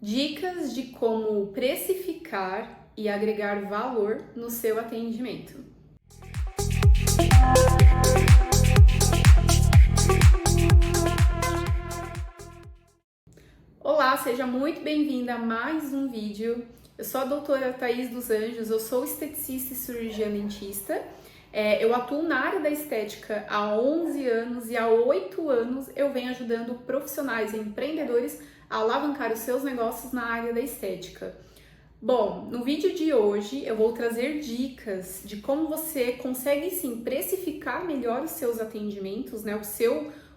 Dicas de como precificar e agregar valor no seu atendimento. Olá, seja muito bem-vinda a mais um vídeo. Eu sou a doutora Thaís dos Anjos, eu sou esteticista e cirurgiã dentista. Eu atuo na área da estética há 11 anos e há 8 anos eu venho ajudando profissionais e empreendedores a alavancar os seus negócios na área da estética. Bom, no vídeo de hoje eu vou trazer dicas de como você consegue sim precificar melhor os seus atendimentos, né, o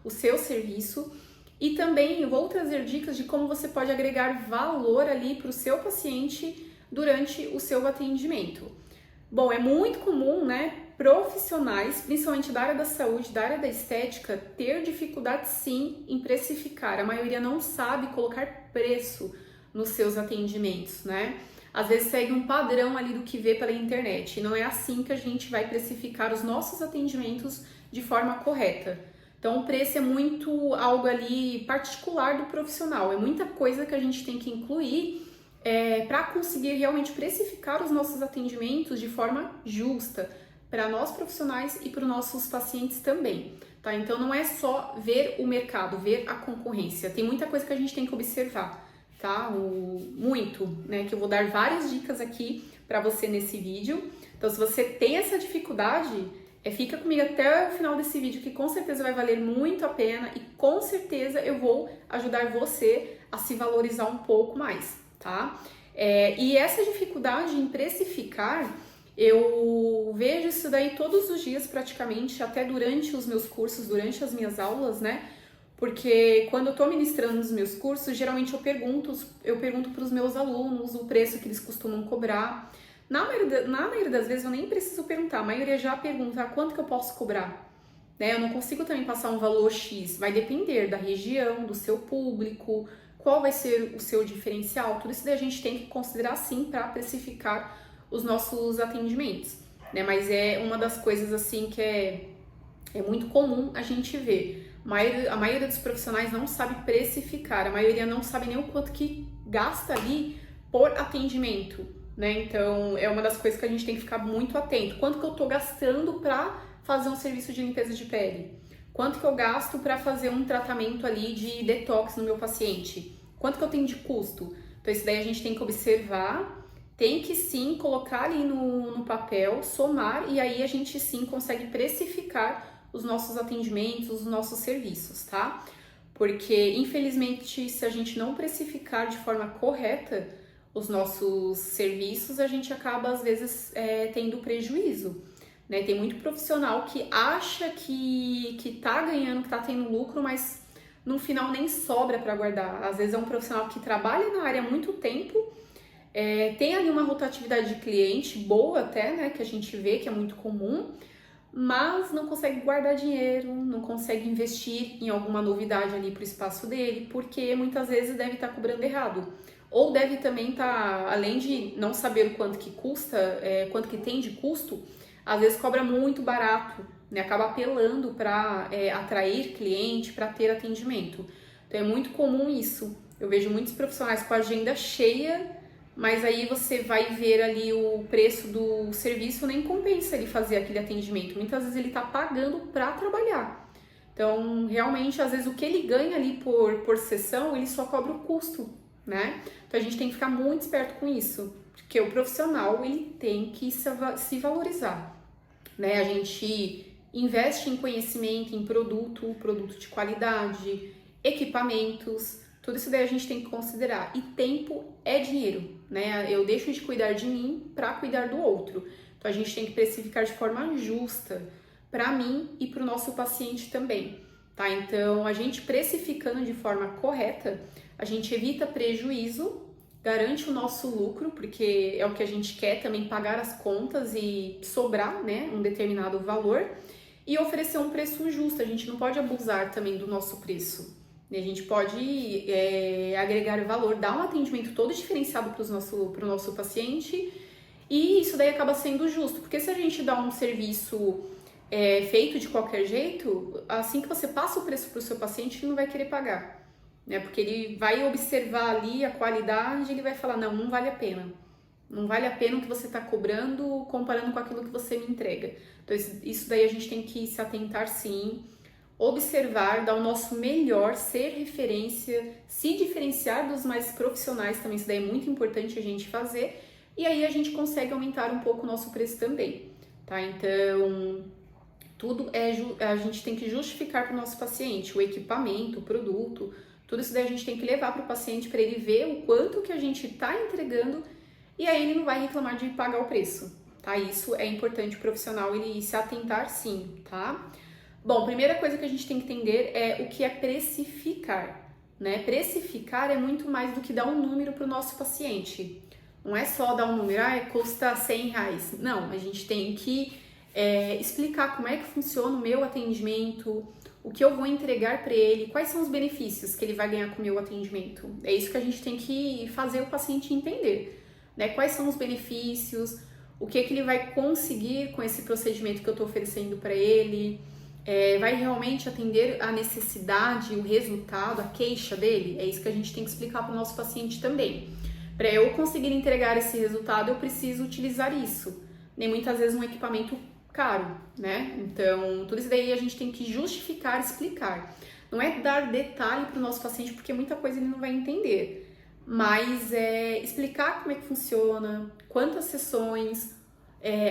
seu serviço, e também eu vou trazer dicas de como você pode agregar valor ali para o seu paciente durante o seu atendimento. Bom, é muito comum, né, profissionais, principalmente da área da saúde, da área da estética, ter dificuldade sim em precificar. A maioria não sabe colocar preço nos seus atendimentos, né? Às vezes segue um padrão ali do que vê pela internet. E não é assim que a gente vai precificar os nossos atendimentos de forma correta. Então, o preço é muito algo ali particular do profissional. É muita coisa que a gente tem que incluir para conseguir realmente precificar os nossos atendimentos de forma justa para nós profissionais e para os nossos pacientes também, tá? Então não é só ver o mercado, ver a concorrência, tem muita coisa que a gente tem que observar, tá? Né? Que eu vou dar várias dicas aqui para você nesse vídeo. Então, se você tem essa dificuldade, fica comigo até o final desse vídeo, que com certeza vai valer muito a pena e com certeza eu vou ajudar você a se valorizar um pouco mais, tá? E essa dificuldade em precificar, eu vejo isso daí todos os dias praticamente, até durante os meus cursos, durante as minhas aulas, né? Porque quando eu tô ministrando os meus cursos, geralmente eu pergunto para os meus alunos o preço que eles costumam cobrar. Na maioria das vezes eu nem preciso perguntar, a maioria já pergunta quanto que eu posso cobrar. Né? Eu não consigo também passar um valor X, vai depender da região, do seu público, qual vai ser o seu diferencial, tudo isso daí a gente tem que considerar sim para precificar os nossos atendimentos, né? Mas é uma das coisas assim que é muito comum a gente ver. A maioria dos profissionais não sabe precificar, a maioria não sabe nem o quanto que gasta ali por atendimento, né? Então é uma das coisas que a gente tem que ficar muito atento. Quanto que eu tô gastando para fazer um serviço de limpeza de pele? Quanto que eu gasto para fazer um tratamento ali de detox no meu paciente? Quanto que eu tenho de custo? Então isso daí a gente tem que observar, tem que sim colocar ali no papel, somar, e aí a gente sim consegue precificar os nossos atendimentos, os nossos serviços, tá? Porque infelizmente se a gente não precificar de forma correta os nossos serviços, a gente acaba às vezes tendo prejuízo. Né? Tem muito profissional que acha que tá ganhando, que tá tendo lucro, mas no final nem sobra para guardar. Às vezes é um profissional que trabalha na área há muito tempo, tem ali uma rotatividade de cliente boa até, né? Que a gente vê que é muito comum, mas não consegue guardar dinheiro, não consegue investir em alguma novidade ali para o espaço dele, porque muitas vezes deve estar cobrando errado. Ou deve também estar, além de não saber o quanto que custa, quanto que tem de custo, às vezes cobra muito barato, né? Acaba apelando para atrair cliente, para ter atendimento. Então é muito comum isso. Eu vejo muitos profissionais com a agenda cheia, mas aí você vai ver ali o preço do serviço, nem compensa ele fazer aquele atendimento. Muitas vezes ele está pagando para trabalhar. Então, realmente, às vezes o que ele ganha ali por sessão, ele só cobra o custo, né? Então a gente tem que ficar muito esperto com isso, porque o profissional ele tem que se valorizar, né? A gente investe em conhecimento, em produto de qualidade, equipamentos, tudo isso daí a gente tem que considerar. E tempo é dinheiro, né? Eu deixo de cuidar de mim para cuidar do outro. Então a gente tem que precificar de forma justa para mim e para o nosso paciente também, tá? Então a gente precificando de forma correta, a gente evita prejuízo, garante o nosso lucro, porque é o que a gente quer também, pagar as contas e sobrar, né, um determinado valor, e oferecer um preço justo. A gente não pode abusar também do nosso preço. A gente pode agregar valor, dar um atendimento todo diferenciado para o nosso paciente, e isso daí acaba sendo justo, porque se a gente dá um serviço feito de qualquer jeito, assim que você passa o preço para o seu paciente, ele não vai querer pagar. né? Porque ele vai observar ali a qualidade e ele vai falar, não, não vale a pena. Não vale a pena o que você está cobrando comparando com aquilo que você me entrega. Então, isso daí a gente tem que se atentar sim, observar, dar o nosso melhor, ser referência, se diferenciar dos mais profissionais também, isso daí é muito importante a gente fazer, e aí a gente consegue aumentar um pouco o nosso preço também, tá? Então, tudo a gente tem que justificar para o nosso paciente, o equipamento, o produto, tudo isso daí a gente tem que levar para o paciente para ele ver o quanto que a gente está entregando, e aí ele não vai reclamar de pagar o preço, tá? Isso é importante o profissional ele se atentar sim, tá? Bom, primeira coisa que a gente tem que entender é o que é precificar, né? Precificar é muito mais do que dar um número para o nosso paciente. Não é só dar um número, custa R$100. Não, a gente tem que explicar como é que funciona o meu atendimento, o que eu vou entregar para ele, quais são os benefícios que ele vai ganhar com o meu atendimento. É isso que a gente tem que fazer o paciente entender, né? Quais são os benefícios, o que ele vai conseguir com esse procedimento que eu estou oferecendo para ele, vai realmente atender a necessidade, o resultado, a queixa dele. É isso que a gente tem que explicar para o nosso paciente também. Para eu conseguir entregar esse resultado, eu preciso utilizar isso. Nem muitas vezes um equipamento caro, né? Então, tudo isso daí a gente tem que justificar, explicar. Não é dar detalhe para o nosso paciente, porque muita coisa ele não vai entender. Mas explicar como é que funciona, quantas sessões,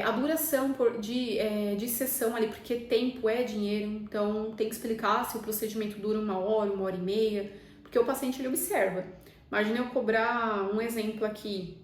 a duração de sessão ali, porque tempo é dinheiro, então tem que explicar se o procedimento dura 1 hora, 1 hora e meia, porque o paciente ele observa. Imagina eu cobrar um exemplo aqui,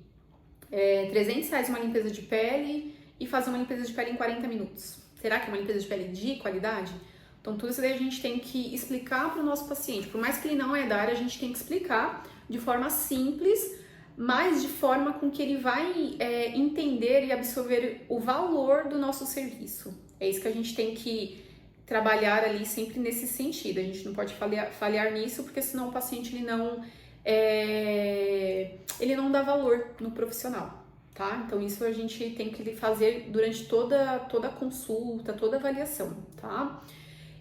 R$300 uma limpeza de pele e fazer uma limpeza de pele em 40 minutos. Será que é uma limpeza de pele de qualidade? Então tudo isso daí a gente tem que explicar para o nosso paciente. Por mais que ele não é da área, a gente tem que explicar de forma simples, mas de forma com que ele vai entender e absorver o valor do nosso serviço. É isso que a gente tem que trabalhar ali sempre nesse sentido. A gente não pode falhar nisso, porque senão o paciente ele não dá valor no profissional, tá? Então isso a gente tem que fazer durante toda a consulta, toda a avaliação, tá?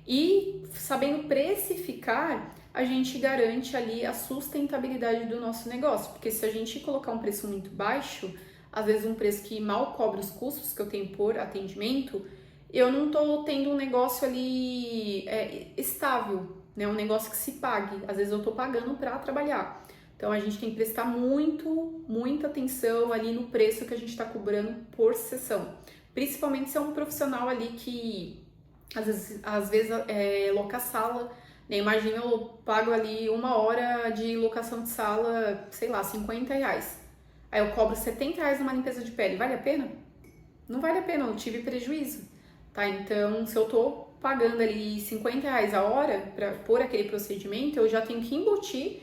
E sabendo precificar, a gente garante ali a sustentabilidade do nosso negócio, porque se a gente colocar um preço muito baixo, às vezes um preço que mal cobre os custos que eu tenho por atendimento, eu não tô tendo um negócio ali estável, né? Um negócio que se pague. Às vezes eu tô pagando para trabalhar. Então a gente tem que prestar muita atenção ali no preço que a gente está cobrando por sessão. Principalmente se é um profissional ali que às vezes loca sala, né? Imagina eu pago ali 1 hora de locação de sala, sei lá, R$50. Aí eu cobro R$70 numa limpeza de pele, vale a pena? Não vale a pena, eu tive prejuízo, tá? Então, se eu tô pagando ali R$50 a hora por aquele procedimento, eu já tenho que embutir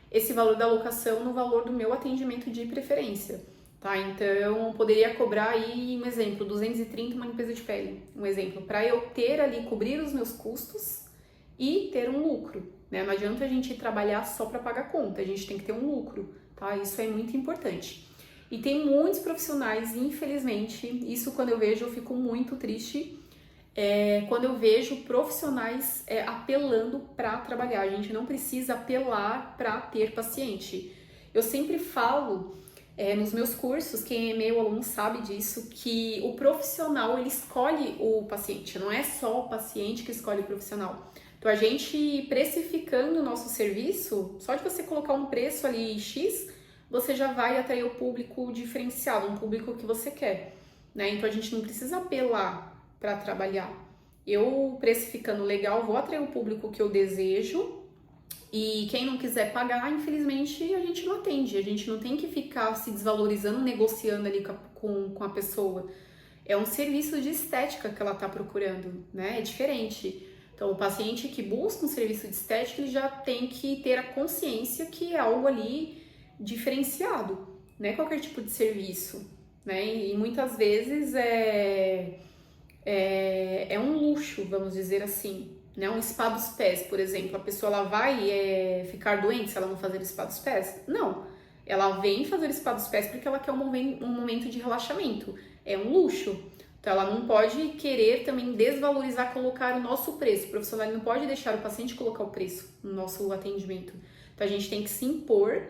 esse valor da locação no valor do meu atendimento de preferência, tá? Então, eu poderia cobrar aí, um exemplo, 230 uma limpeza de pele, um exemplo, para eu ter ali, cobrir os meus custos e ter um lucro, né? Não adianta a gente trabalhar só para pagar conta, a gente tem que ter um lucro, tá? Isso é muito importante. E tem muitos profissionais, infelizmente, isso quando eu vejo eu fico muito triste, quando eu vejo profissionais apelando para trabalhar. A gente não precisa apelar para ter paciente. Eu sempre falo nos meus cursos, quem é meu aluno sabe disso, que o profissional ele escolhe o paciente, não é só o paciente que escolhe o profissional. Então, a gente precificando o nosso serviço, só de você colocar um preço ali X, você já vai atrair o público diferenciado, um público que você quer, né? Então, a gente não precisa apelar para trabalhar. Eu, precificando legal, vou atrair o público que eu desejo e quem não quiser pagar, infelizmente, a gente não atende. A gente não tem que ficar se desvalorizando, negociando ali com a pessoa. É um serviço de estética que ela está procurando, né? É diferente. Então, o paciente que busca um serviço de estética, ele já tem que ter a consciência que é algo ali diferenciado, não é qualquer tipo de serviço, né? E muitas vezes é um luxo, vamos dizer assim, né? Um spa dos pés, por exemplo, a pessoa ela vai ficar doente se ela não fazer spa dos pés? Não, ela vem fazer spa dos pés porque ela quer um momento de relaxamento, é um luxo. Então, ela não pode querer também desvalorizar, colocar o nosso preço. O profissional não pode deixar o paciente colocar o preço no nosso atendimento. Então a gente tem que se impor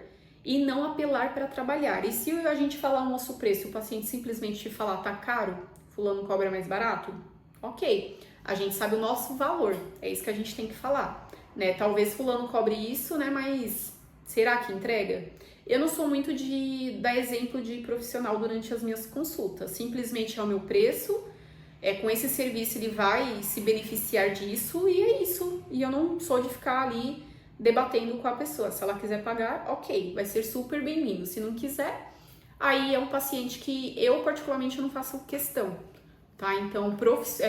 e não apelar para trabalhar. E se a gente falar o nosso preço e o paciente simplesmente te falar tá caro, fulano cobra mais barato, ok, a gente sabe o nosso valor, é isso que a gente tem que falar, né? Talvez fulano cobre isso, né? Mas será que entrega? Eu não sou muito de dar exemplo de profissional durante as minhas consultas, simplesmente é o meu preço, com esse serviço ele vai se beneficiar disso e é isso. E eu não sou de ficar ali debatendo com a pessoa. Se ela quiser pagar, ok, vai ser super bem-vindo. Se não quiser, aí é um paciente que eu particularmente não faço questão, tá? Então,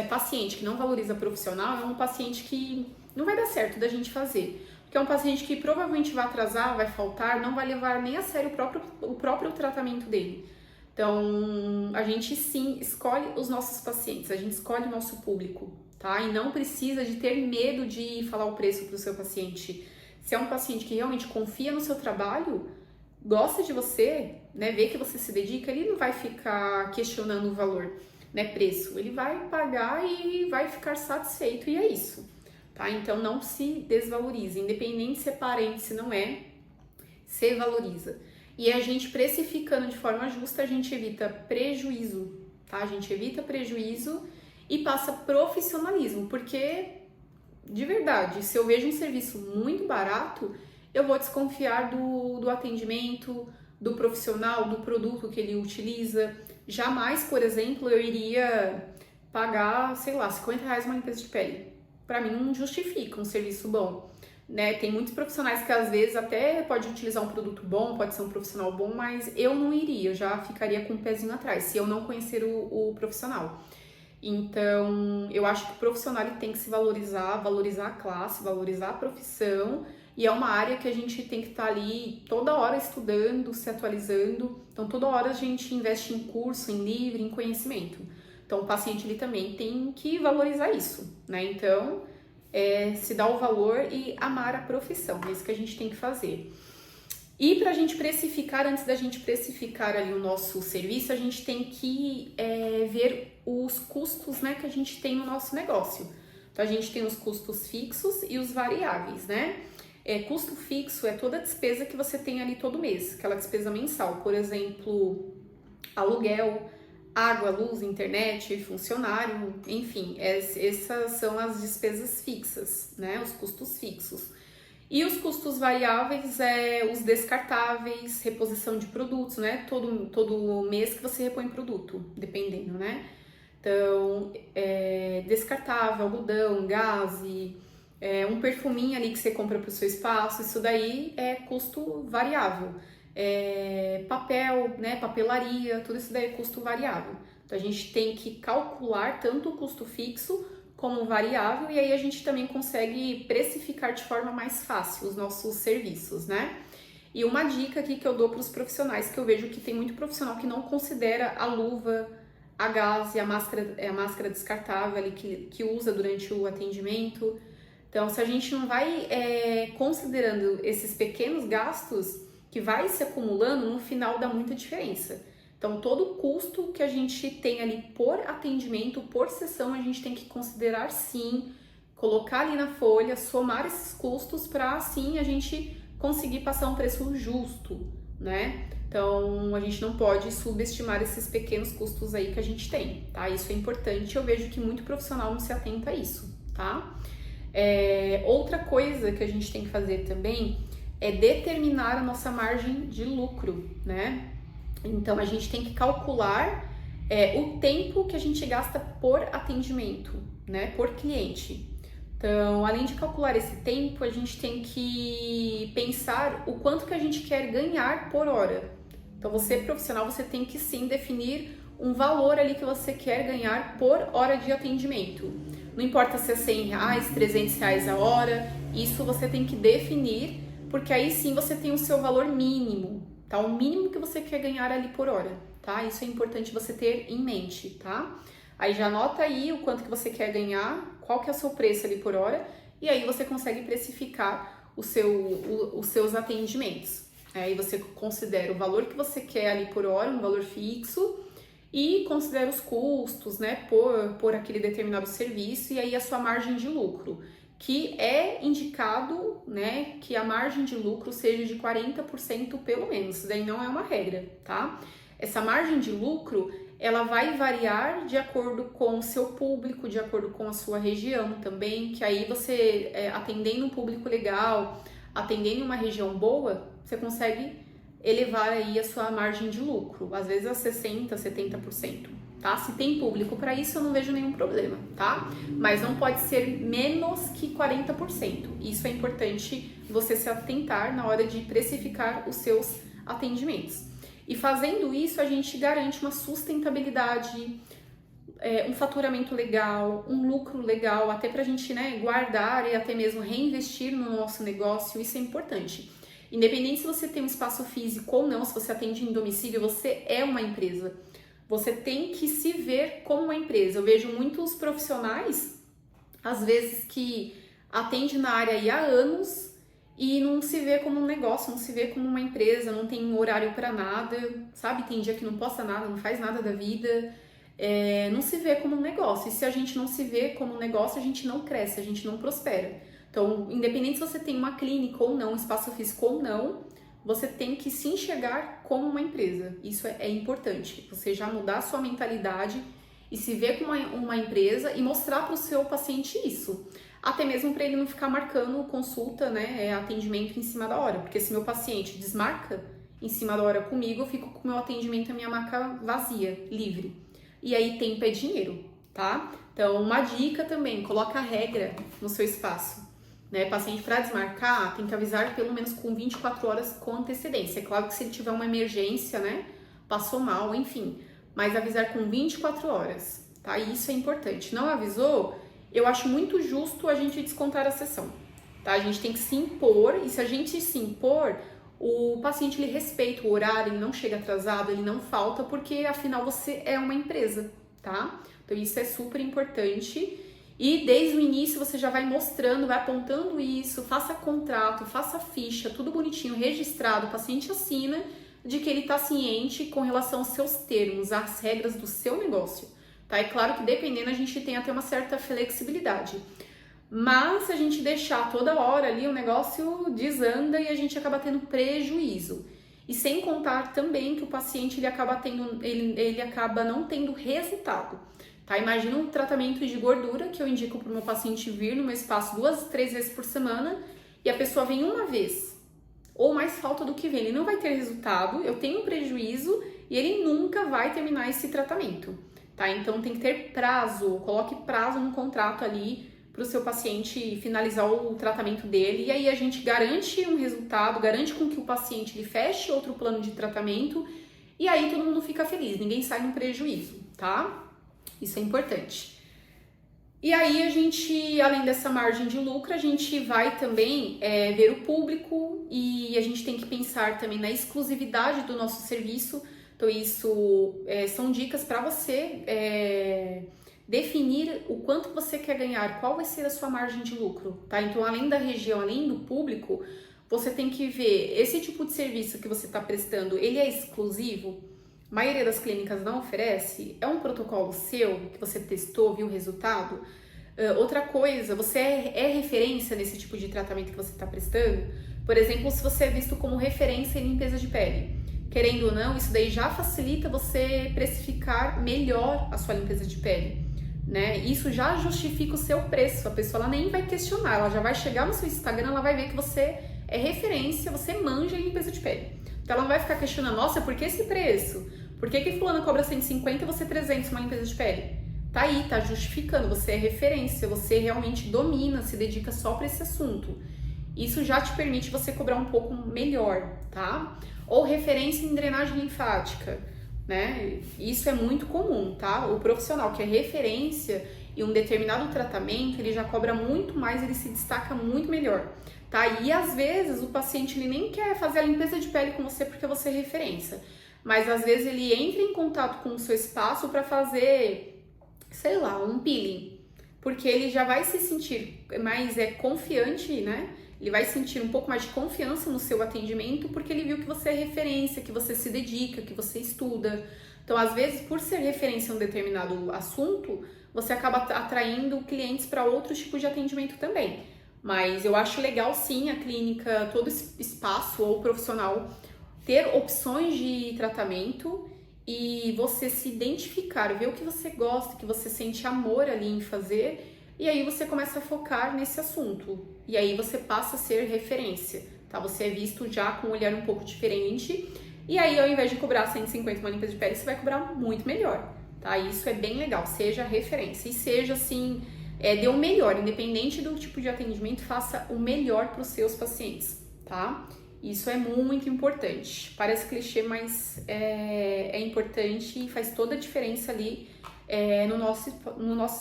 paciente que não valoriza profissional é um paciente que não vai dar certo da gente fazer. Porque é um paciente que provavelmente vai atrasar, vai faltar, não vai levar nem a sério o próprio tratamento dele. Então, a gente sim escolhe os nossos pacientes, a gente escolhe o nosso público, tá? E não precisa de ter medo de falar o preço para o seu paciente. Se é um paciente que realmente confia no seu trabalho, gosta de você, né, vê que você se dedica, ele não vai ficar questionando o valor, né, preço. Ele vai pagar e vai ficar satisfeito e é isso, tá? Então, não se desvalorize, independente se é parente, se não é, se valoriza. E a gente precificando de forma justa, a gente evita prejuízo, tá? A gente evita prejuízo e passa profissionalismo, porque, de verdade, se eu vejo um serviço muito barato, eu vou desconfiar do atendimento, do profissional, do produto que ele utiliza. Jamais, por exemplo, eu iria pagar, sei lá, R$50 uma limpeza de pele. Para mim não justifica um serviço bom. Né, tem muitos profissionais que às vezes até pode utilizar um produto bom, pode ser um profissional bom, mas eu não iria, eu já ficaria com um pezinho atrás, se eu não conhecer o profissional. Então, eu acho que o profissional ele tem que se valorizar, valorizar a classe, valorizar a profissão, e é uma área que a gente tem que estar ali toda hora estudando, se atualizando. Então, toda hora a gente investe em curso, em livro, em conhecimento. Então, o paciente ele também tem que valorizar isso, né? Então, se dar o valor e amar a profissão, é isso que a gente tem que fazer. E para a gente precificar, antes da gente precificar ali o nosso serviço, a gente tem que ver os custos, né, que a gente tem no nosso negócio. Então, a gente tem os custos fixos e os variáveis, né? Custo fixo é toda a despesa que você tem ali todo mês, aquela despesa mensal, por exemplo, aluguel, água, luz, internet, funcionário, enfim, essas são as despesas fixas, né? Os custos fixos. E os custos variáveis os descartáveis, reposição de produtos, né? Todo mês que você repõe produto, dependendo, né? Então, descartável, algodão, gaze, um perfuminho ali que você compra para o seu espaço, isso daí é custo variável. Papel, né, papelaria, tudo isso daí é custo variável. Então a gente tem que calcular tanto o custo fixo como o variável e aí a gente também consegue precificar de forma mais fácil os nossos serviços, né? E uma dica aqui que eu dou para os profissionais, que eu vejo que tem muito profissional que não considera a luva, a gaze, a máscara descartável ali que usa durante o atendimento. Então, se a gente não vai considerando esses pequenos gastos que vai se acumulando, no final dá muita diferença. Então, todo o custo que a gente tem ali por atendimento, por sessão, a gente tem que considerar sim, colocar ali na folha, somar esses custos para assim a gente conseguir passar um preço justo, né? Então, a gente não pode subestimar esses pequenos custos aí que a gente tem, tá? Isso é importante, eu vejo que muito profissional não se atenta a isso, tá? Outra coisa que a gente tem que fazer também é determinar a nossa margem de lucro, né? Então, a gente tem que calcular o tempo que a gente gasta por atendimento, né? Por cliente. Então, além de calcular esse tempo, a gente tem que pensar o quanto que a gente quer ganhar por hora. Então, você profissional, você tem que sim definir um valor ali que você quer ganhar por hora de atendimento. Não importa se é R$100, R$300 a hora, isso você tem que definir, porque aí sim você tem o seu valor mínimo, tá? O mínimo que você quer ganhar ali por hora, tá? Isso é importante você ter em mente, tá? Aí já anota aí o quanto que você quer ganhar, qual que é o seu preço ali por hora, e aí você consegue precificar os seus atendimentos. Aí você considera o valor que você quer ali por hora, um valor fixo, e considera os custos, né, por aquele determinado serviço, e aí a sua margem de lucro. que é indicado, né, que a margem de lucro seja de 40% pelo menos. Isso daí não é uma regra, tá? Essa margem de lucro, ela vai variar de acordo com o seu público, de acordo com a sua região também, que aí você, atendendo um público legal, atendendo uma região boa, você consegue elevar aí a sua margem de lucro, às vezes a 60%, 70%. Tá? Se tem público para isso, eu não vejo nenhum problema, tá? Mas não pode ser menos que 40%. Isso é importante você se atentar na hora de precificar os seus atendimentos. E fazendo isso, a gente garante uma sustentabilidade, um faturamento legal, um lucro legal, até para a gente, né, guardar e até mesmo reinvestir no nosso negócio. Isso é importante. Independente se você tem um espaço físico ou não, se você atende em domicílio, você é uma empresa. Você tem que se ver como uma empresa. Eu vejo muitos profissionais, às vezes, que atendem na área aí há anos e não se vê como um negócio, não se vê como uma empresa, não tem horário para nada, sabe? Tem dia que não posta nada, não faz nada da vida, não se vê como um negócio. E se a gente não se vê como um negócio, a gente não cresce, a gente não prospera. Então, independente se você tem uma clínica ou não, um espaço físico ou não, você tem que se enxergar como uma empresa. Isso é importante. Você já mudar a sua mentalidade e se ver como uma empresa e mostrar para o seu paciente isso. Até mesmo para ele não ficar marcando consulta, né, atendimento em cima da hora. Porque se meu paciente desmarca em cima da hora comigo, eu fico com o meu atendimento e a minha maca vazia, livre. E aí tempo é dinheiro, tá? Então, uma dica também, coloca a regra no seu espaço. Né, paciente para desmarcar tem que avisar pelo menos com 24 horas com antecedência. É claro que se ele tiver uma emergência, né, passou mal, enfim, mas avisar com 24 horas, tá? E isso é importante. Não avisou, eu acho muito justo a gente descontar a sessão, tá? A gente tem que se impor e se a gente se impor, o paciente ele respeita o horário, ele não chega atrasado, ele não falta, porque afinal você é uma empresa, tá? Então isso é super importante. E desde o início você já vai mostrando, vai apontando isso, faça contrato, faça ficha, tudo bonitinho, registrado, o paciente assina de que ele está ciente com relação aos seus termos, às regras do seu negócio, tá? É claro que dependendo a gente tem até uma certa flexibilidade, mas se a gente deixar toda hora ali o negócio desanda e a gente acaba tendo prejuízo. E sem contar também que o paciente ele acaba não tendo resultado. Tá? Imagina um tratamento de gordura que eu indico para o meu paciente vir no meu espaço 2, 3 vezes por semana e a pessoa vem uma vez ou mais falta do que vem. Ele não vai ter resultado, eu tenho um prejuízo e ele nunca vai terminar esse tratamento. Tá? Então tem que ter prazo, coloque prazo no contrato ali para o seu paciente finalizar o tratamento dele e aí a gente garante um resultado, garante com que o paciente ele feche outro plano de tratamento e aí todo mundo fica feliz, ninguém sai no prejuízo, tá? Isso é importante. E aí a gente, além dessa margem de lucro, a gente vai também ver o público e a gente tem que pensar também na exclusividade do nosso serviço. Então isso são dicas para você definir o quanto você quer ganhar, qual vai ser a sua margem de lucro, tá? Então além da região, além do público, você tem que ver esse tipo de serviço que você está prestando, ele é exclusivo? A maioria das clínicas não oferece? É um protocolo seu que você testou, viu o resultado? Outra coisa, você é referência nesse tipo de tratamento que você está prestando? Por exemplo, se você é visto como referência em limpeza de pele, querendo ou não, isso daí já facilita você precificar melhor a sua limpeza de pele, né? Isso já justifica o seu preço, a pessoa ela nem vai questionar, ela já vai chegar no seu Instagram, ela vai ver que você é referência, você manja em limpeza de pele. Então ela não vai ficar questionando, nossa, por que esse preço? Por que fulana cobra 150 e você 300 uma limpeza de pele? Tá aí, tá justificando, você é referência, você realmente domina, se dedica só para esse assunto. Isso já te permite você cobrar um pouco melhor, tá? Ou referência em drenagem linfática, né? Isso é muito comum, tá? O profissional que é referência em um determinado tratamento, ele já cobra muito mais, ele se destaca muito melhor, tá? E às vezes o paciente ele nem quer fazer a limpeza de pele com você porque você é referência, mas às vezes ele entra em contato com o seu espaço para fazer, sei lá, um peeling, porque ele já vai se sentir mais confiante, né? Ele vai sentir um pouco mais de confiança no seu atendimento porque ele viu que você é referência, que você se dedica, que você estuda. Então, às vezes, por ser referência em um determinado assunto, você acaba atraindo clientes para outros tipos de atendimento também. Mas eu acho legal sim a clínica, todo espaço ou profissional ter opções de tratamento e você se identificar, ver o que você gosta, que você sente amor ali em fazer, e aí você começa a focar nesse assunto. E aí você passa a ser referência, tá? Você é visto já com um olhar um pouco diferente, e aí ao invés de cobrar 150 uma limpeza de pele, você vai cobrar muito melhor, tá? Isso é bem legal, seja referência e seja assim, dê o melhor, independente do tipo de atendimento, faça o melhor para os seus pacientes, tá? Isso é muito importante. Parece clichê, mas é importante e faz toda a diferença ali no nosso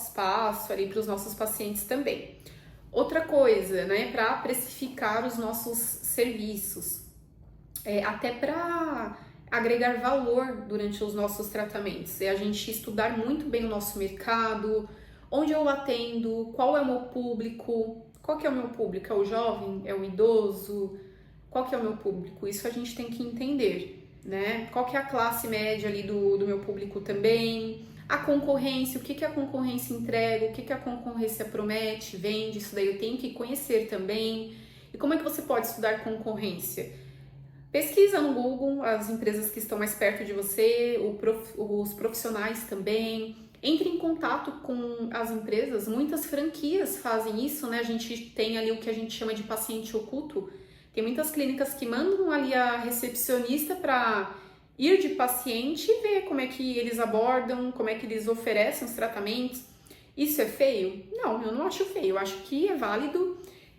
espaço, ali para os nossos pacientes também. Outra coisa, né, para precificar os nossos serviços, até para agregar valor durante os nossos tratamentos, é a gente estudar muito bem o nosso mercado, onde eu atendo, qual é o meu público, qual que é o meu público, é o jovem, é o idoso, qual que é o meu público? Isso a gente tem que entender, né? Qual que é a classe média ali do meu público também, a concorrência, o que que a concorrência entrega, o que que a concorrência promete, vende, isso daí eu tenho que conhecer também. E como é que você pode estudar concorrência? Pesquisa no Google as empresas que estão mais perto de você, os profissionais também. Entre em contato com as empresas, muitas franquias fazem isso, né? A gente tem ali o que a gente chama de paciente oculto. Tem muitas clínicas que mandam ali a recepcionista para ir de paciente e ver como é que eles abordam, como é que eles oferecem os tratamentos. Isso é feio? Não, eu não acho feio. Eu acho que é válido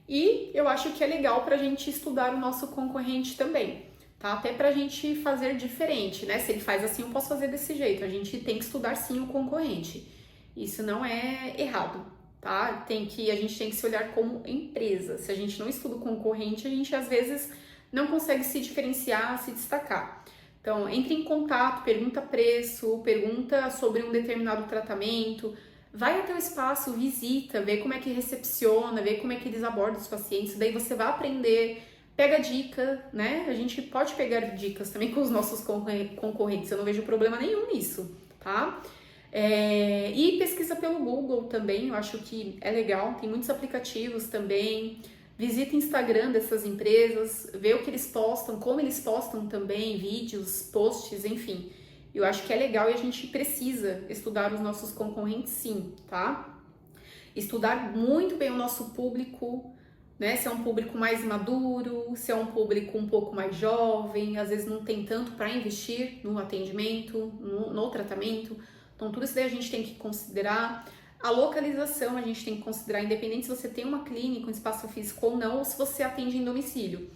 e eu acho que é legal para a gente estudar o nosso concorrente também, tá? Até para a gente fazer diferente, né? Se ele faz assim, eu posso fazer desse jeito. A gente tem que estudar sim o concorrente. Isso não é errado. Tá? A gente tem que se olhar como empresa. Se a gente não estuda o concorrente, a gente às vezes não consegue se diferenciar, se destacar. Então, entre em contato, pergunta preço, pergunta sobre um determinado tratamento, vai até o espaço, visita, vê como é que recepciona, vê como é que eles abordam os pacientes, daí você vai aprender, pega dica, né? A gente pode pegar dicas também com os nossos concorrentes, eu não vejo problema nenhum nisso, tá? E pesquisa pelo Google também, eu acho que é legal, tem muitos aplicativos também. Visita o Instagram dessas empresas, vê o que eles postam, como eles postam também, vídeos, posts, enfim. Eu acho que é legal e a gente precisa estudar os nossos concorrentes sim, tá? Estudar muito bem o nosso público, né? Se é um público mais maduro, se é um público um pouco mais jovem, às vezes não tem tanto para investir no atendimento, no tratamento. Então, tudo isso daí a gente tem que considerar. A localização a gente tem que considerar, independente se você tem uma clínica, um espaço físico ou não, ou se você atende em domicílio.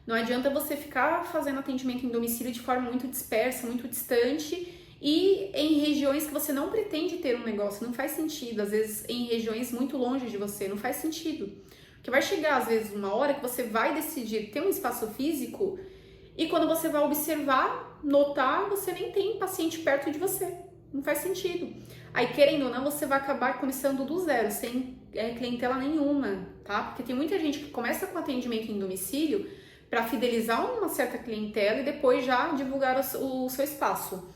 Não adianta você ficar fazendo atendimento em domicílio de forma muito dispersa, muito distante e em regiões que você não pretende ter um negócio. Não faz sentido, às vezes em regiões muito longe de você, não faz sentido. Porque vai chegar, às vezes, uma hora que você vai decidir ter um espaço físico e quando você vai observar, notar, você nem tem paciente perto de você. Não faz sentido. Aí, querendo ou não, você vai acabar começando do zero, sem clientela nenhuma, tá? Porque tem muita gente que começa com atendimento em domicílio para fidelizar uma certa clientela e depois já divulgar o seu espaço.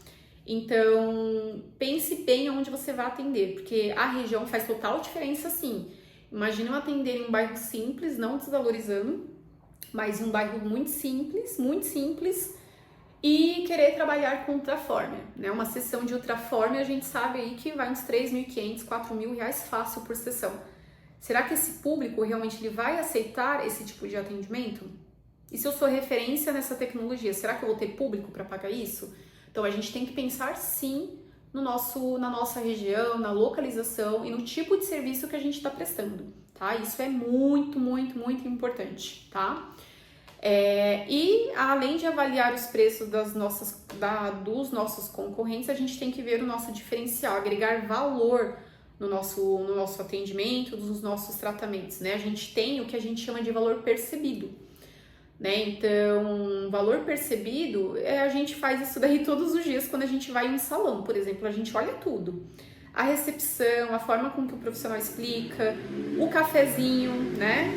Então, pense bem onde você vai atender, porque a região faz total diferença, sim. Imagina eu atender em um bairro simples, não desvalorizando, mas um bairro muito simples, e querer trabalhar com ultraformer, né? Uma sessão de ultraformer a gente sabe aí que vai uns R$3.500, R$4.000 fácil por sessão. Será que esse público realmente ele vai aceitar esse tipo de atendimento? E se eu sou referência nessa tecnologia, será que eu vou ter público para pagar isso? Então a gente tem que pensar sim na nossa região, na localização e no tipo de serviço que a gente está prestando, tá? Isso é muito, muito, muito importante, tá? E além de avaliar os preços dos nossos concorrentes, a gente tem que ver o nosso diferencial, agregar valor no nosso atendimento, nos nossos tratamentos, né? A gente tem o que a gente chama de valor percebido, né? Então, valor percebido, a gente faz isso daí todos os dias quando a gente vai em um salão, por exemplo, a gente olha tudo. A recepção, a forma com que o profissional explica, o cafezinho, né?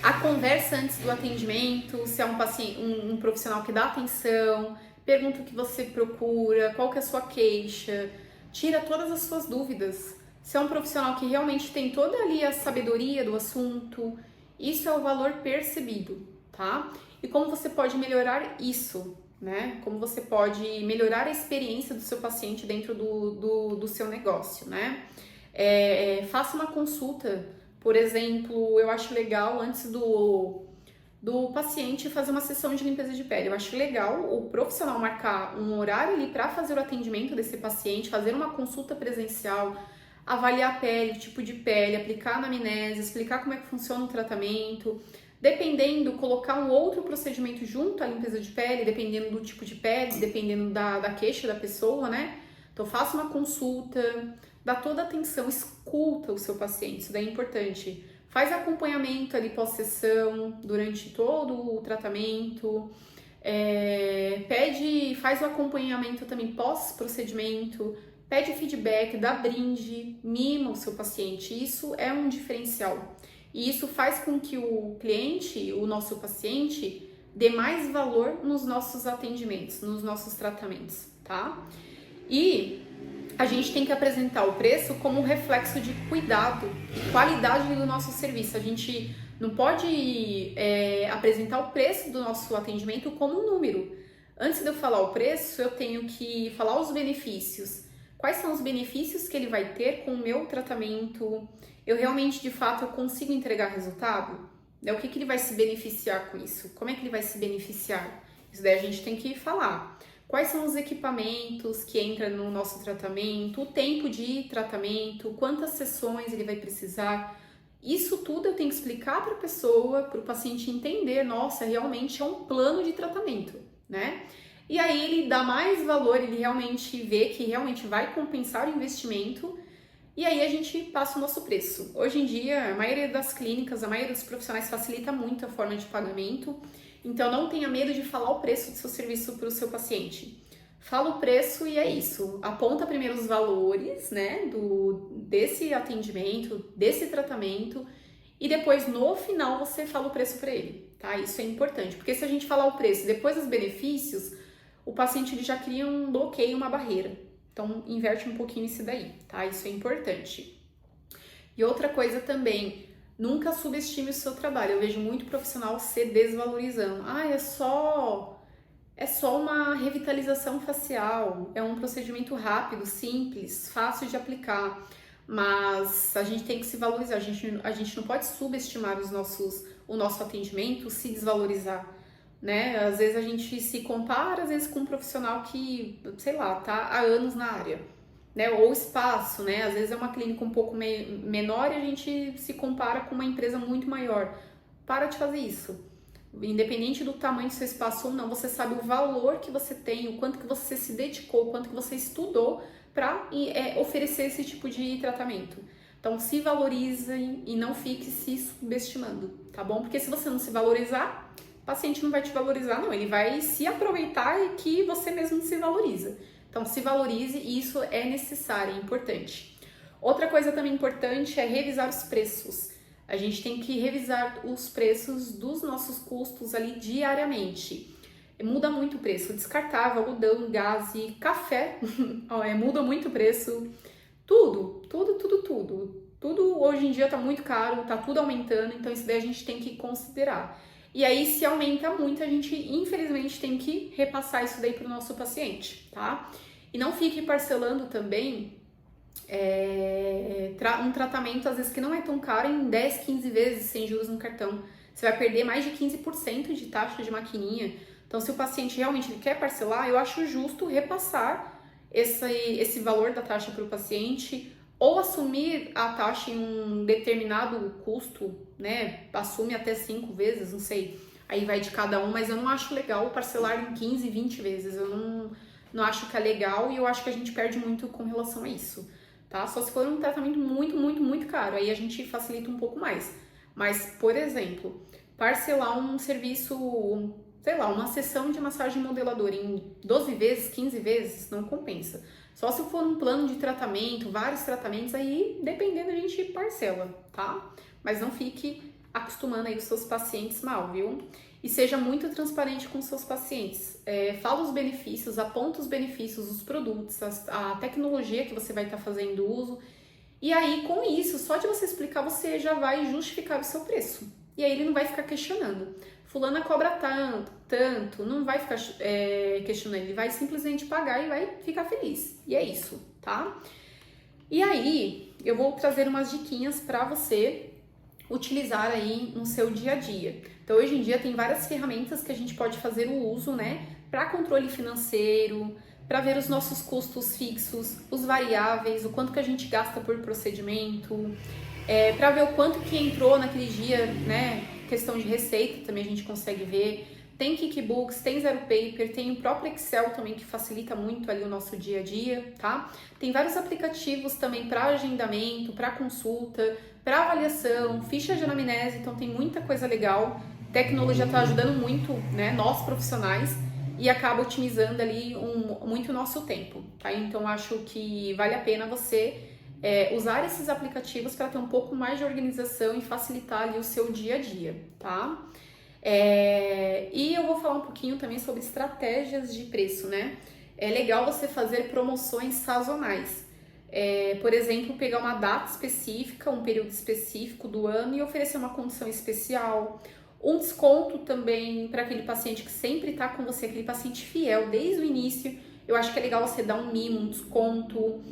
A conversa antes do atendimento, se é um paciente, um profissional que dá atenção, pergunta o que você procura, qual que é a sua queixa, tira todas as suas dúvidas. Você é um profissional que realmente tem toda ali a sabedoria do assunto, isso é o valor percebido, tá? E como você pode melhorar isso, né? Como você pode melhorar a experiência do seu paciente dentro do seu negócio, né? Faça uma consulta, por exemplo, eu acho legal antes do paciente fazer uma sessão de limpeza de pele. Eu acho legal o profissional marcar um horário ali para fazer o atendimento desse paciente, fazer uma consulta presencial, avaliar a pele, o tipo de pele, aplicar a anamnese, explicar como é que funciona o tratamento. Dependendo, colocar um outro procedimento junto à limpeza de pele, dependendo do tipo de pele, dependendo da queixa da pessoa, né? Então, faça uma consulta, dá toda a atenção, escuta o seu paciente, isso daí é importante. Faz acompanhamento ali pós-sessão, durante todo o tratamento, faz o acompanhamento também pós-procedimento, pede feedback, dá brinde, mima o seu paciente, isso é um diferencial. E isso faz com que o cliente, o nosso paciente, dê mais valor nos nossos atendimentos, nos nossos tratamentos, tá? E a gente tem que apresentar o preço como um reflexo de cuidado e qualidade do nosso serviço. A gente não pode apresentar o preço do nosso atendimento como um número. Antes de eu falar o preço, eu tenho que falar os benefícios. Quais são os benefícios que ele vai ter com o meu tratamento? Eu realmente, de fato, eu consigo entregar resultado? O que ele vai se beneficiar com isso? Como é que ele vai se beneficiar? Isso daí a gente tem que falar. Quais são os equipamentos que entram no nosso tratamento, o tempo de tratamento, quantas sessões ele vai precisar. Isso tudo eu tenho que explicar para a pessoa, para o paciente entender, nossa, realmente é um plano de tratamento, né? E aí ele dá mais valor, ele realmente vê que realmente vai compensar o investimento e aí a gente passa o nosso preço. Hoje em dia, a maioria das clínicas, a maioria dos profissionais facilita muito a forma de pagamento, então não tenha medo de falar o preço do seu serviço para o seu paciente. Fala o preço e é isso. Aponta primeiro os valores, né, desse atendimento, desse tratamento e depois no final você fala o preço para ele, tá? Isso é importante, porque se a gente falar o preço e depois os benefícios, o paciente ele já cria um bloqueio, uma barreira. Então, inverte um pouquinho isso daí, tá? Isso é importante. E outra coisa também, nunca subestime o seu trabalho. Eu vejo muito profissional se desvalorizando. É só uma revitalização facial, é um procedimento rápido, simples, fácil de aplicar. Mas a gente tem que se valorizar, a gente não pode subestimar o nosso atendimento, se desvalorizar. Né? Às vezes a gente se compara, às vezes com um profissional que, sei lá, tá há anos na área, né? Ou espaço, né? Às vezes é uma clínica um pouco menor e a gente se compara com uma empresa muito maior. Para de fazer isso. Independente do tamanho do seu espaço ou não, você sabe o valor que você tem, o quanto que você se dedicou, o quanto que você estudou para oferecer esse tipo de tratamento. Então, se valorize e não fique se subestimando, tá bom? Porque se você não se valorizar, o paciente não vai te valorizar, não. Ele vai se aproveitar e que você mesmo se valoriza. Então, se valorize e isso é necessário, é importante. Outra coisa também importante é revisar os preços. A gente tem que revisar os preços dos nossos custos ali diariamente. Muda muito o preço. Descartável, algodão, gás, café, muda muito o preço. Tudo hoje em dia tá muito caro, tá tudo aumentando, então isso daí a gente tem que considerar. E aí, se aumenta muito, a gente, infelizmente, tem que repassar isso daí pro nosso paciente, tá? E não fique parcelando também um tratamento, às vezes, que não é tão caro, em 10, 15 vezes sem juros no cartão. Você vai perder mais de 15% de taxa de maquininha. Então, se o paciente realmente quer parcelar, eu acho justo repassar esse valor da taxa para o paciente, ou assumir a taxa em um determinado custo, né? Assume até 5 vezes, não sei, aí vai de cada um, mas eu não acho legal parcelar em 15, 20 vezes, eu não acho que é legal e eu acho que a gente perde muito com relação a isso, tá? Só se for um tratamento muito caro, aí a gente facilita um pouco mais. Mas, por exemplo, parcelar um serviço, sei lá, uma sessão de massagem modeladora em 12 vezes, 15 vezes, não compensa. Só se for um plano de tratamento, vários tratamentos, aí dependendo a gente parcela, tá? Mas não fique acostumando aí os seus pacientes mal, viu? e seja muito transparente com seus pacientes. Fala os benefícios, aponta os benefícios dos produtos, a tecnologia que você vai estar fazendo uso. E aí, com isso, só de você explicar, você já vai justificar o seu preço. E aí ele não vai ficar questionando. Fulana cobra tanto, não vai ficar questionando, ele vai simplesmente pagar e vai ficar feliz. E é isso, tá? E aí, eu vou trazer umas diquinhas para você utilizar aí no seu dia a dia. Então, hoje em dia tem várias ferramentas que a gente pode fazer o uso, né, para controle financeiro, para ver os nossos custos fixos, os variáveis, o quanto que a gente gasta por procedimento, para ver o quanto que entrou naquele dia, né, questão de receita também a gente consegue ver. Tem QuickBooks, tem Zero Paper, tem o próprio Excel também que facilita muito ali o nosso dia a dia, tá? Tem vários aplicativos também para agendamento, para consulta, para avaliação, ficha de anamnese, então tem muita coisa legal. A tecnologia está ajudando muito, né, nós profissionais, e acaba otimizando ali muito o nosso tempo, tá? Então acho que vale a pena você usar esses aplicativos para ter um pouco mais de organização e facilitar ali o seu dia a dia, tá? E eu vou falar um pouquinho também sobre estratégias de preço, né? É legal você fazer promoções sazonais. Por exemplo, pegar uma data específica, um período específico do ano e oferecer uma condição especial. Um desconto também para aquele paciente que sempre está com você, aquele paciente fiel desde o início. Eu acho que é legal você dar um mimo, um desconto,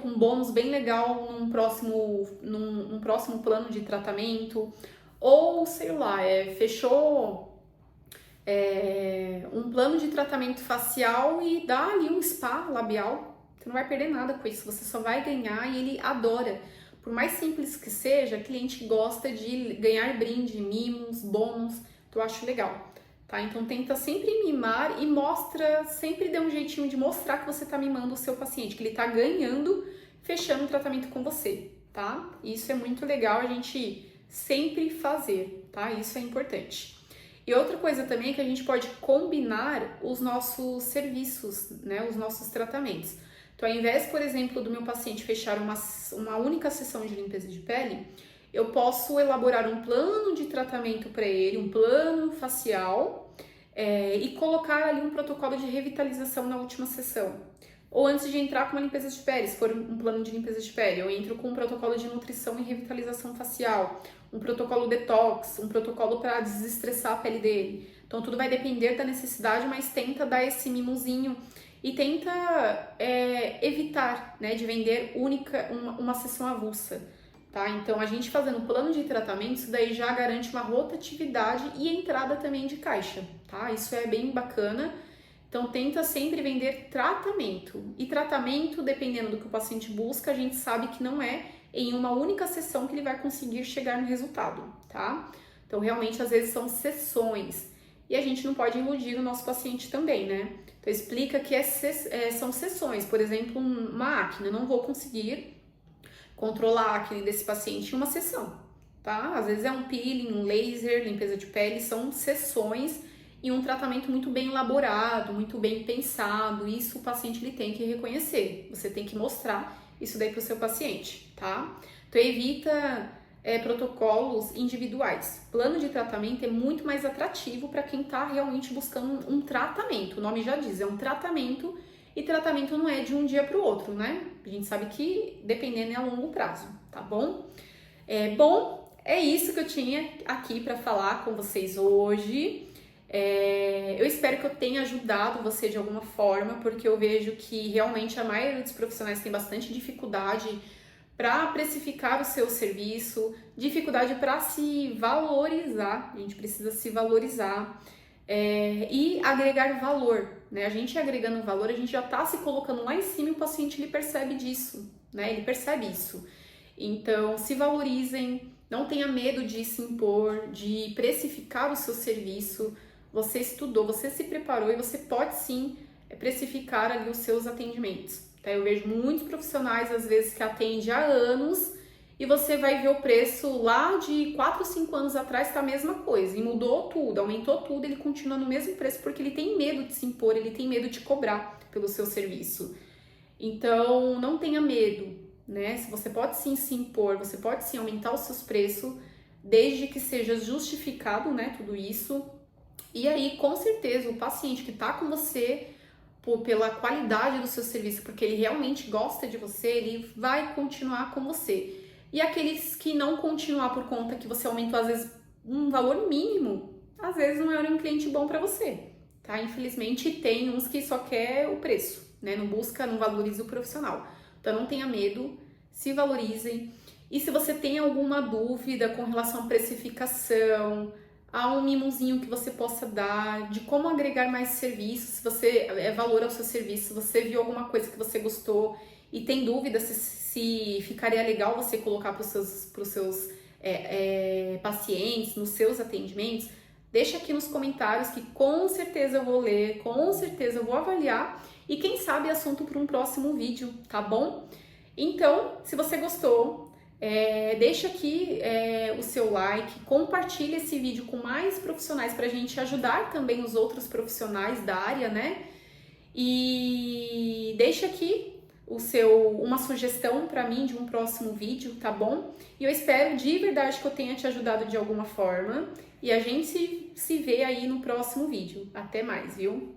um bônus bem legal num próximo plano de tratamento. Ou, sei lá, fechou um plano de tratamento facial e dá ali um spa labial. Você não vai perder nada com isso, você só vai ganhar e ele adora. Por mais simples que seja, o cliente gosta de ganhar brinde, mimos, bônus, então eu acho legal, tá? Então tenta sempre mimar e sempre dê um jeitinho de mostrar que você tá mimando o seu paciente, que ele tá ganhando, fechando o tratamento com você, tá? Isso é muito legal a gente sempre fazer, tá? Isso é importante. E outra coisa também é que a gente pode combinar os nossos serviços, né? Os nossos tratamentos. Então, ao invés, por exemplo, do meu paciente fechar uma única sessão de limpeza de pele, eu posso elaborar um plano de tratamento para ele, um plano facial, e colocar ali um protocolo de revitalização na última sessão. Ou antes de entrar com uma limpeza de pele, se for um plano de limpeza de pele, eu entro com um protocolo de nutrição e revitalização facial, um protocolo detox, um protocolo para desestressar a pele dele. Então, tudo vai depender da necessidade, mas tenta dar esse mimozinho e tenta evitar, né, de vender uma sessão avulsa, tá? Então, a gente fazendo um plano de tratamento, isso daí já garante uma rotatividade e entrada também de caixa, tá? Isso é bem bacana. Então, tenta sempre vender tratamento. E tratamento, dependendo do que o paciente busca, a gente sabe que não é em uma única sessão que ele vai conseguir chegar no resultado, tá? Então, realmente, às vezes são sessões. E a gente não pode iludir o nosso paciente também, né? Então, explica que são sessões. Por exemplo, uma acne. Eu não vou conseguir controlar a acne desse paciente em uma sessão, tá? Às vezes é um peeling, um laser, limpeza de pele. São sessões e um tratamento muito bem elaborado, muito bem pensado. Isso o paciente ele tem que reconhecer. Você tem que mostrar isso daí para o seu paciente, tá? Então, evita protocolos individuais. Plano de tratamento é muito mais atrativo para quem está realmente buscando um tratamento. O nome já diz, é um tratamento, e tratamento não é de um dia para o outro, né? A gente sabe que dependendo é a longo prazo, tá bom? É isso que eu tinha aqui para falar com vocês hoje. Eu espero que eu tenha ajudado você de alguma forma, porque eu vejo que realmente a maioria dos profissionais tem bastante dificuldade para precificar o seu serviço, dificuldade para se valorizar. A gente precisa se valorizar e agregar valor, né? A gente agregando valor, a gente já está se colocando lá em cima e o paciente ele percebe disso, né? Ele percebe isso. Então, se valorizem, não tenha medo de se impor, de precificar o seu serviço. Você estudou, você se preparou e você pode sim precificar ali os seus atendimentos. Tá? Eu vejo muitos profissionais, às vezes, que atendem há anos e você vai ver o preço lá de 4 ou 5 anos atrás está a mesma coisa e mudou tudo, aumentou tudo, ele continua no mesmo preço porque ele tem medo de se impor, ele tem medo de cobrar pelo seu serviço. Então, não tenha medo, né? Se você pode sim se impor, você pode sim aumentar os seus preços, desde que seja justificado, né, tudo isso. E aí, com certeza, o paciente que tá com você, pela qualidade do seu serviço, porque ele realmente gosta de você, ele vai continuar com você. E aqueles que não continuar por conta que você aumentou, às vezes, um valor mínimo, às vezes não era um cliente bom para você, tá? Infelizmente, tem uns que só quer o preço, né? Não busca, não valoriza o profissional. Então, não tenha medo, se valorizem. E se você tem alguma dúvida com relação à precificação, a um mimozinho que você possa dar, de como agregar mais serviços, se você valor ao seu serviço, se você viu alguma coisa que você gostou e tem dúvida se ficaria legal você colocar para os seus pacientes, nos seus atendimentos, deixa aqui nos comentários que com certeza eu vou ler, com certeza eu vou avaliar e quem sabe assunto para um próximo vídeo, tá bom? Então, se você gostou, deixa aqui o seu like, compartilha esse vídeo com mais profissionais para a gente ajudar também os outros profissionais da área, né? E deixa aqui uma sugestão para mim de um próximo vídeo, tá bom? E eu espero de verdade que eu tenha te ajudado de alguma forma. E a gente se vê aí no próximo vídeo. Até mais, viu?